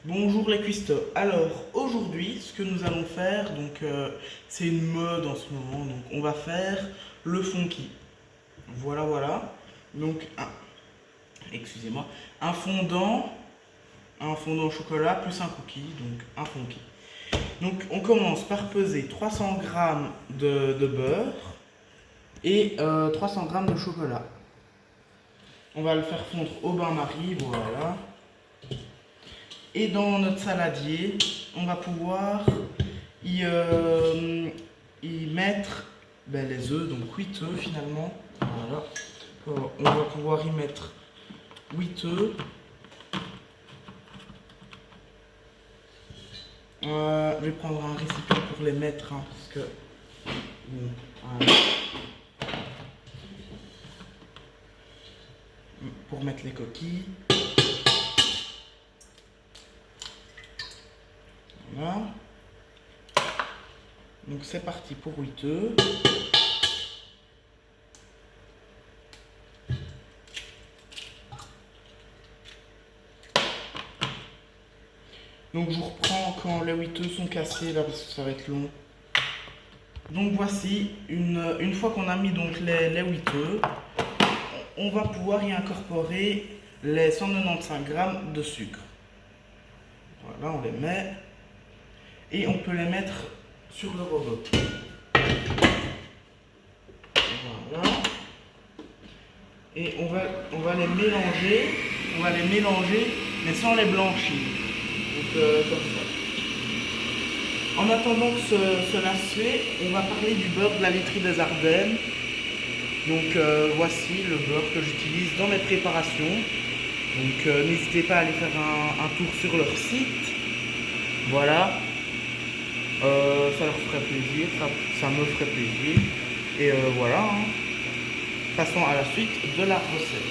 Bonjour les cuistots. Alors aujourd'hui, ce que nous allons faire, c'est une mode en ce moment, donc on va faire le funky. Voilà, voilà. Donc, excusez-moi, un fondant, un fondant au chocolat plus un cookie, donc un funky. Donc on commence par peser 300 grammes de beurre et 300 grammes de chocolat. On va le faire fondre au bain-marie, voilà. Et dans notre saladier, on va pouvoir y mettre les œufs, donc 8 œufs finalement. Voilà. On va pouvoir y mettre 8 œufs. Je vais prendre un récipient pour les mettre, hein, parce que. Bon, voilà. Pour mettre les coquilles. Voilà. Donc c'est parti pour 8 œufs. Donc je vous reprends quand les 8 œufs sont cassés là, parce que ça va être long. Donc voici, une fois qu'on a mis donc les 8 œufs, on va pouvoir y incorporer les 195 grammes de sucre. Voilà, on les met et on peut les mettre sur le robot. Voilà. Et on va les mélanger, mais sans les blanchir. Donc comme ça. En attendant que cela se fait, on va parler du beurre de la laiterie des Ardennes. Donc voici le beurre que j'utilise dans mes préparations. Donc n'hésitez pas à aller faire un tour sur leur site. Voilà. Ça leur ferait plaisir, ça me ferait plaisir. Et voilà. Hein. Passons à la suite de la recette.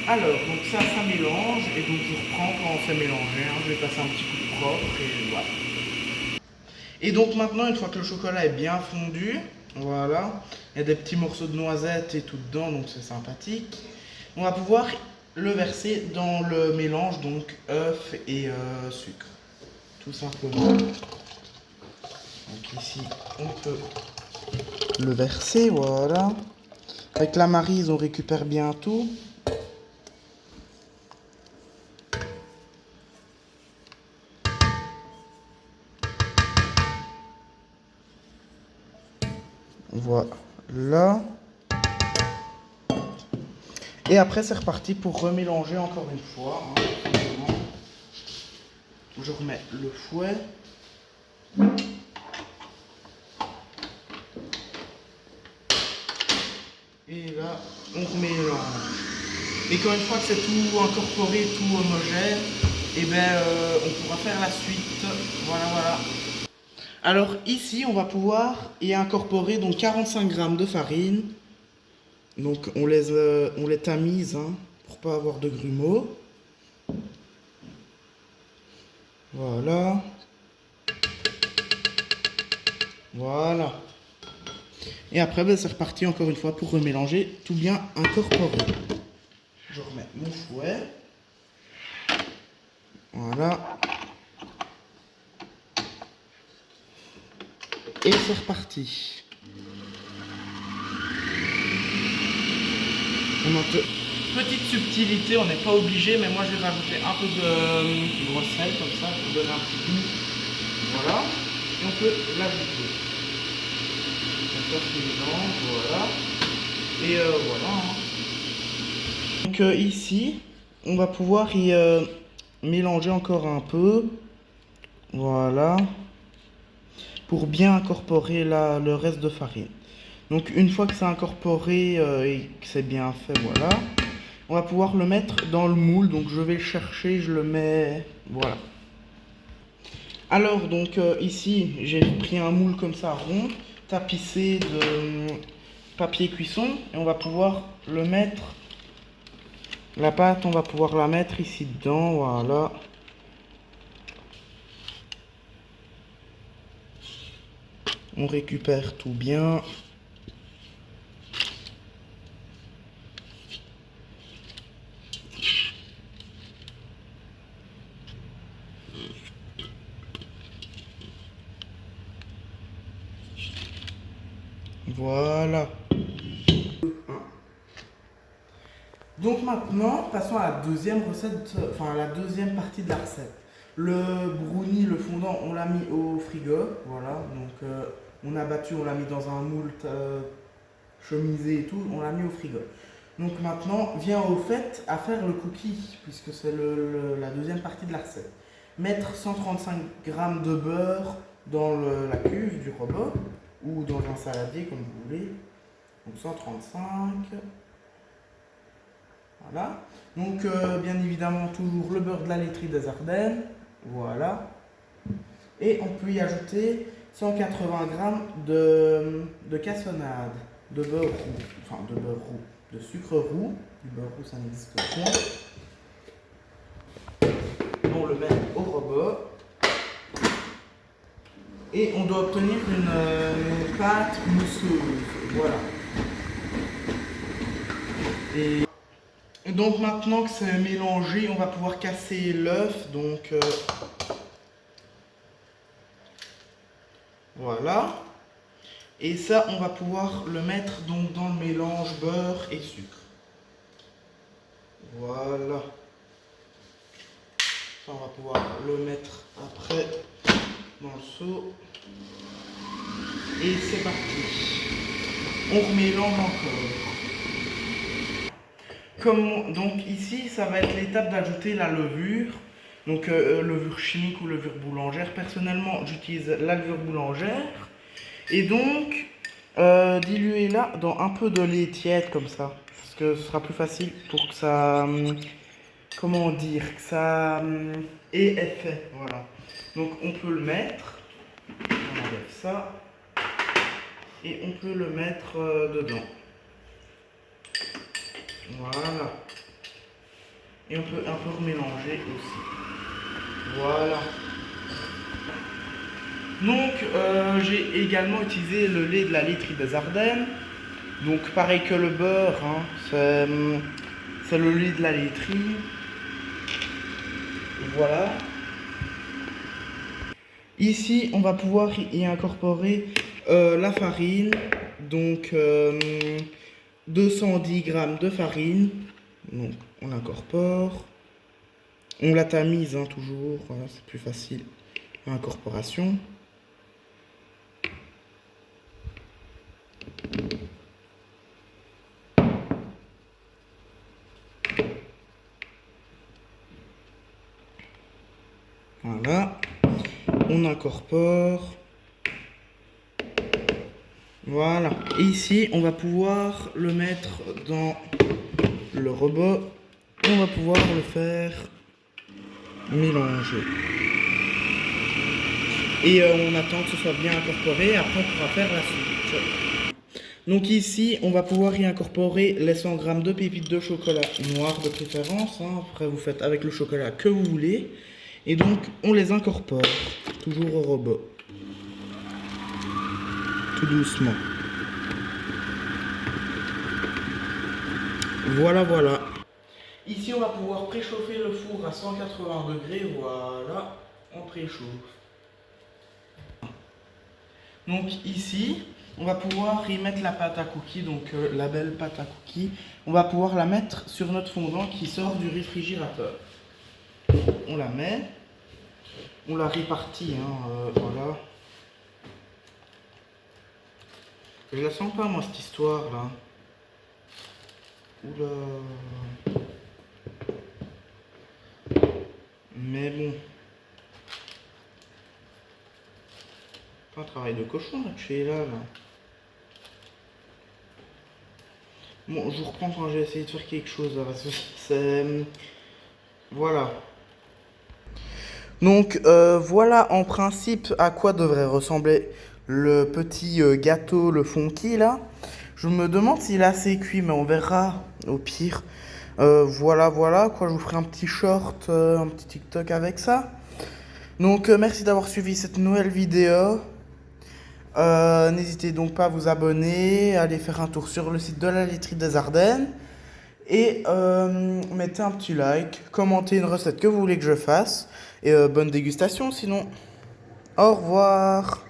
Alors, donc ça mélange. Et donc je reprends quand c'est mélangé. Hein. Je vais passer un petit coup de propre et voilà. Et donc maintenant, une fois que le chocolat est bien fondu, voilà, il y a des petits morceaux de noisettes et tout dedans, donc c'est sympathique. On va pouvoir le verser dans le mélange, donc œuf et sucre, tout simplement. Donc ici, on peut le verser, voilà. Avec la maryse, on récupère bien tout. Voilà. Et après, c'est reparti pour remélanger encore une fois. Hein, je remets le fouet. Et là, on mélange. Et quand une fois que c'est tout incorporé, tout homogène, et on pourra faire la suite. Voilà, voilà. Alors ici, on va pouvoir y incorporer donc 45 grammes de farine. Donc on les tamise, hein, pour pas avoir de grumeaux. Voilà. Voilà. Et après, c'est reparti encore une fois pour remélanger, tout bien incorporé. Je remets mon fouet. Voilà. Et c'est reparti. Petite subtilité, on n'est pas obligé, mais moi je vais rajouter un peu de gros sel comme ça pour donner un petit goût. Voilà. Et on peut l'ajouter. On passe mélange, voilà. Et voilà. Hein. Donc ici, on va pouvoir y mélanger encore un peu. Voilà. Pour bien incorporer le reste de farine. Donc une fois que c'est incorporé et que c'est bien fait, voilà, on va pouvoir le mettre dans le moule. Donc je vais le chercher, je le mets, voilà. Alors donc ici j'ai pris un moule comme ça rond, tapissé de papier cuisson, et on va pouvoir le mettre, la pâte on va pouvoir la mettre ici dedans, voilà. On récupère tout bien. Voilà. Donc maintenant, passons à la deuxième recette, enfin à la deuxième partie de la recette. Le brownie, le fondant, on l'a mis au frigo, voilà. Donc on a battu, on l'a mis dans un moule chemisé et tout, on l'a mis au frigo. Donc maintenant, vient au fait à faire le cookie, puisque c'est la deuxième partie de la recette. Mettre 135 g de beurre dans la cuve du robot, ou dans un saladier comme vous voulez. Donc 135. Voilà. Donc bien évidemment toujours le beurre de la laiterie des Ardennes. Voilà. Et on peut y ajouter 180 g de cassonade, de beurre roux, enfin de beurre roux, de sucre roux. Du beurre roux ça n'existe point. On le met au robot. Et on doit obtenir une pâte mousseuse. Voilà. Et donc maintenant que c'est mélangé, on va pouvoir casser l'œuf. Donc voilà. Et ça, on va pouvoir le mettre donc dans le mélange beurre et sucre. Voilà. Ça, on va pouvoir le mettre après dans le seau. Et c'est parti. On remélange encore. Donc ici, ça va être l'étape d'ajouter la levure. Donc levure chimique ou levure boulangère. Personnellement, j'utilise la levure boulangère. Et donc, diluez-la dans un peu de lait tiède comme ça. Parce que ce sera plus facile pour que ça... comment dire? Que ça ait effet. Voilà. Donc on peut le mettre. On enlève ça. Et on peut le mettre dedans. Voilà. Et on peut un peu remélanger aussi. Voilà. Donc j'ai également utilisé le lait de la laiterie des Ardennes. Donc pareil que le beurre, hein, c'est le lait de la laiterie. Voilà. Ici on va pouvoir y incorporer la farine. Donc 210 g de farine. Donc on l'incorpore. On la tamise hein, toujours, voilà, c'est plus facile. Incorporation. Voilà. On incorpore. Voilà. Et ici, on va pouvoir le mettre dans le robot. On va pouvoir le faire mélanger. Et on attend que ce soit bien incorporé. Après, on pourra faire la suite. Donc ici, on va pouvoir y incorporer les 100 g de pépites de chocolat noir de préférence. Hein. Après, vous faites avec le chocolat que vous voulez. Et donc, on les incorpore. Toujours au robot. Tout doucement. Voilà, voilà. Ici, on va pouvoir préchauffer le four à 180 degrés. Voilà, on préchauffe. Donc ici, on va pouvoir y mettre la pâte à cookies, donc la belle pâte à cookies. On va pouvoir la mettre sur notre fondant qui sort du réfrigérateur. On la met, on la répartit, hein, voilà. Je la sens pas moi cette histoire là. Oula. Mais bon. Pas un travail de cochon là que tu fais là. Bon, je vous reprends quand j'ai essayé de faire quelque chose là, parce que c'est... Voilà. Donc voilà en principe à quoi devrait ressembler le petit gâteau, le funky là. Je me demande s'il est assez cuit, mais on verra au pire. Voilà, quoi, je vous ferai un petit short, un petit TikTok avec ça. Donc merci d'avoir suivi cette nouvelle vidéo. N'hésitez donc pas à vous abonner, à aller faire un tour sur le site de la laiterie des Ardennes. Et mettez un petit like, commentez une recette que vous voulez que je fasse. Et bonne dégustation sinon. Au revoir.